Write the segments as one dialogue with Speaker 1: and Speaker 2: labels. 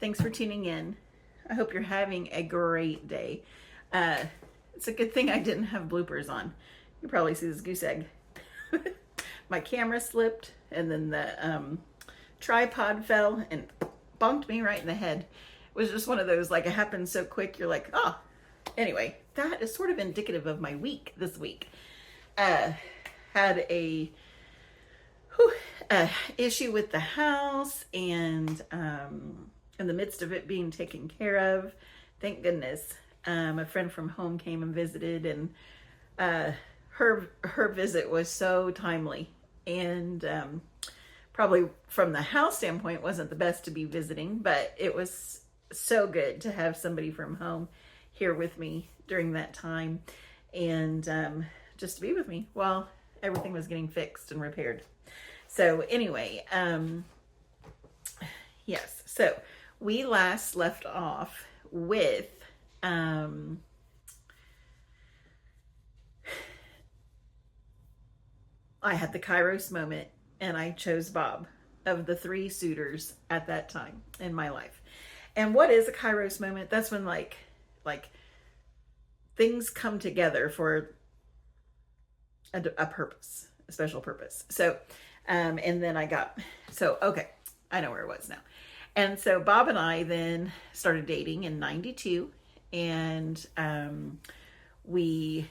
Speaker 1: Thanks for tuning in. I hope you're having a great day. Uh, it's a good thing I didn't have bloopers on. You probably see this goose egg. My camera slipped, and then the tripod fell and bonked me right in the head. It was just one of those, like, it happened so quick, you're like, oh. Anyway, that is sort of indicative of my week this week. Had a issue with the house, and in the midst of it being taken care of, thank goodness, a friend from home came and visited, and her visit was so timely, and probably from the house standpoint wasn't the best to be visiting, but it was so good to have somebody from home here with me during that time, and just to be with me while everything was getting fixed and repaired. So anyway, yes, so we last left off with I had the Kairos moment, and I chose Bob of the three suitors at that time in my life. And what is a Kairos moment? That's when like things come together for a purpose, a special purpose. So and then okay, I know where it was now. And so Bob and I then started dating in 92, and we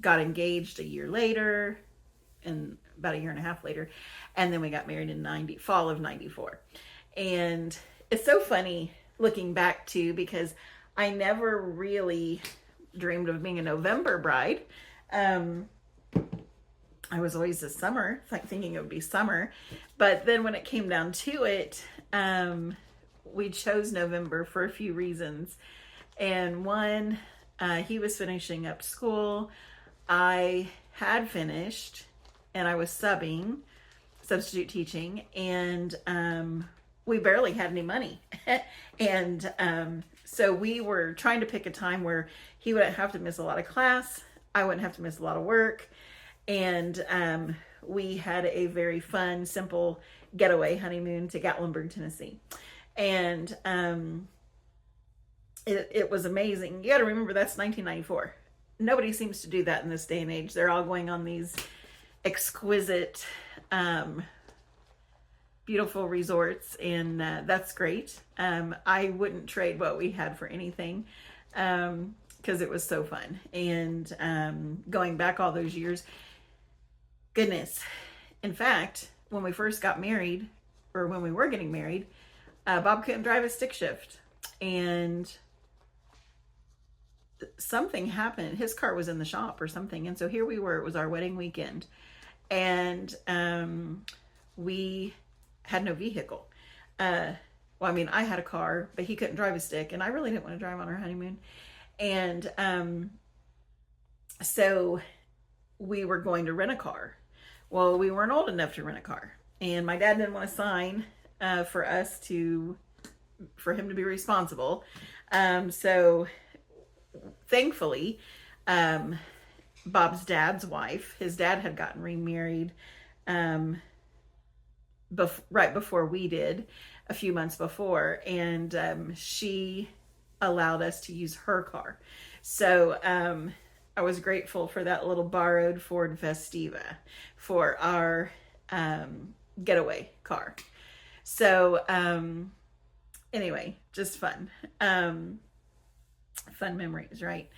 Speaker 1: got engaged a year later, and about a year and a half later, and then we got married in fall of 94. And it's so funny looking back too, because I never really dreamed of being a November bride. I was always a summer, thinking it would be summer. But then when it came down to it, we chose November for a few reasons. And one, he was finishing up school. I had finished, and I was substitute teaching, and we barely had any money. And so we were trying to pick a time where he wouldn't have to miss a lot of class, I wouldn't have to miss a lot of work. And we had a very fun, simple getaway honeymoon to Gatlinburg, Tennessee. And it was amazing. You got to remember, that's 1994. Nobody seems to do that in this day and age. They're all going on these exquisite, beautiful resorts, and that's great. I wouldn't trade what we had for anything, because it was so fun. And going back all those years, goodness. In fact, when we first got married, or when we were getting married, Bob couldn't drive a stick shift, and something happened. His car was in the shop or something, and so here we were. It was our wedding weekend, and we had no vehicle. Well, I mean, I had a car, but he couldn't drive a stick, and I really didn't want to drive on our honeymoon. And so we were going to rent a car. Well, we weren't old enough to rent a car, and my dad didn't want to sign for him to be responsible. So thankfully, Bob's dad's wife, his dad had gotten remarried right before we did, a few months before, and she allowed us to use her car. So I was grateful for that little borrowed Ford Festiva for our getaway car. So anyway, just fun. Fun memories, right?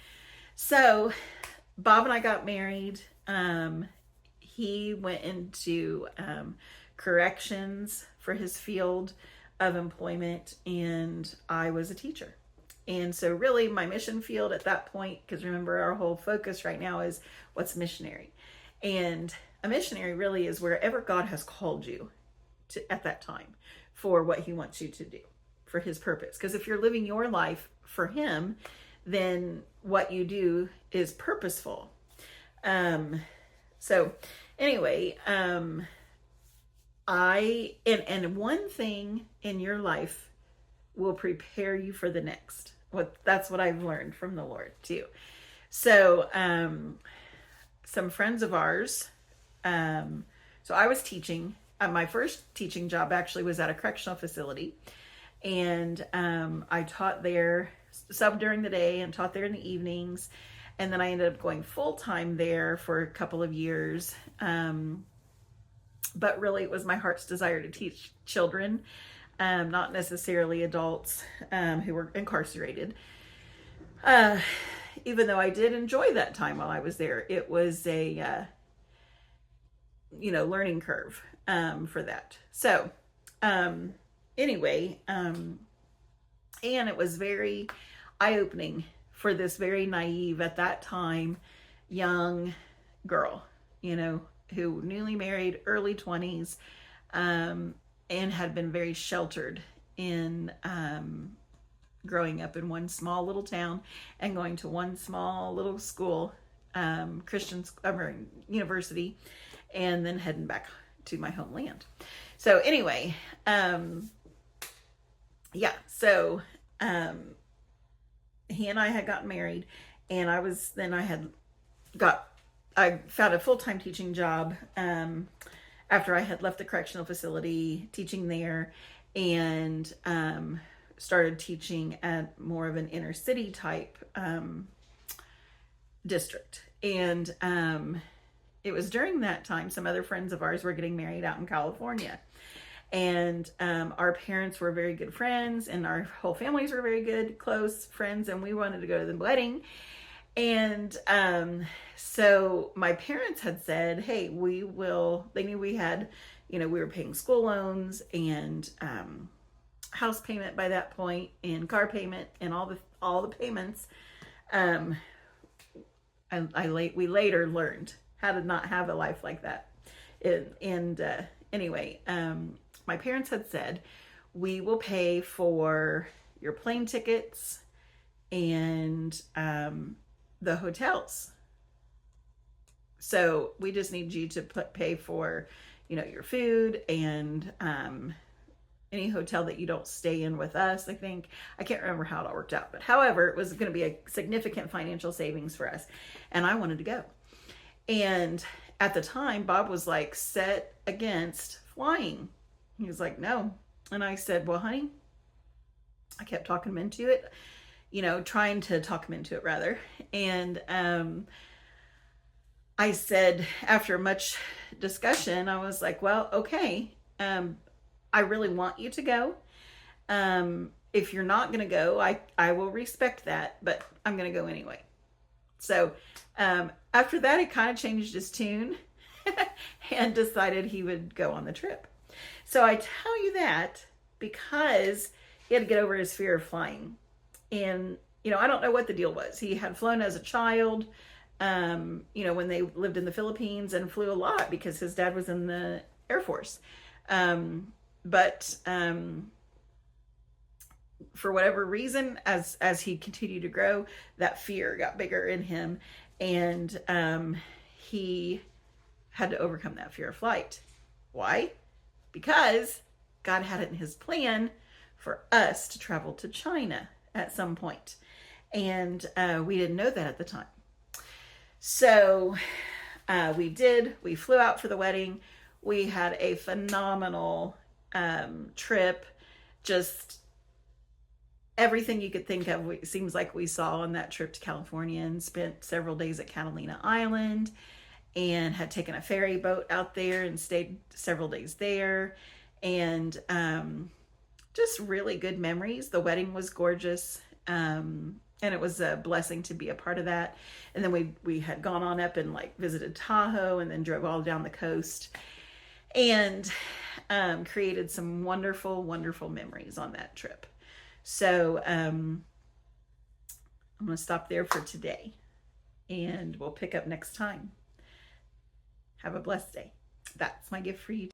Speaker 1: So Bob and I got married. He went into corrections for his field of employment, and I was a teacher. And so really my mission field at that point, because remember, our whole focus right now is what's missionary. And a missionary really is wherever God has called you to at that time for what he wants you to do, for his purpose. Because if you're living your life for him, then what you do is purposeful. So anyway, and one thing in your life will prepare you for the next. That's what I've learned from the Lord too. So some friends of ours, so I was teaching. My first teaching job actually was at a correctional facility. And I taught there some during the day and taught there in the evenings. And then I ended up going full-time there for a couple of years. But really it was my heart's desire to teach children, not necessarily adults who were incarcerated. Even though I did enjoy that time while I was there, it was a learning curve for that. So anyway, and it was very eye-opening for this very naive at that time young girl, who newly married, early 20s, and had been very sheltered in growing up in one small little town and going to one small little school, Christian university, and then heading back to my homeland. So anyway, he and I had gotten married, and I found a full-time teaching job after I had left the correctional facility, teaching there, and started teaching at more of an inner city type district. And it was during that time some other friends of ours were getting married out in California. And our parents were very good friends, and our whole families were very good, close friends, and we wanted to go to the wedding. And so my parents had said, hey, they knew we had, we were paying school loans and house payment by that point, and car payment, and all the payments. We later learned how to not have a life like that. Anyway, my parents had said, we will pay for your plane tickets and the hotels. So we just need you to pay for, your food and any hotel that you don't stay in with us, I think. I can't remember how it all worked out. But however, it was going to be a significant financial savings for us. And I wanted to go. And at the time, Bob was like set against flying. He was like, no. And I said, well, honey, I kept talking him into it, trying to talk him into it rather. And I said, after much discussion, I was like, well, okay, I really want you to go. If you're not going to go, I will respect that, but I'm going to go anyway. So after that, he kind of changed his tune and decided he would go on the trip. So I tell you that because he had to get over his fear of flying. And, I don't know what the deal was. He had flown as a child, when they lived in the Philippines, and flew a lot because his dad was in the Air Force. But for whatever reason, as he continued to grow, that fear got bigger in him, and he had to overcome that fear of flight. Why? Because God had it in his plan for us to travel to China at some point. And we didn't know that at the time. So we flew out for the wedding. We had a phenomenal trip. Just everything you could think of, it seems like we saw on that trip to California, and spent several days at Catalina Island, and had taken a ferry boat out there and stayed several days there. And just really good memories. The wedding was gorgeous. And it was a blessing to be a part of that. And then we had gone on up and visited Tahoe, and then drove all down the coast, and created some wonderful, wonderful memories on that trip. So I'm going to stop there for today, and we'll pick up next time. Have a blessed day. That's my gift for you.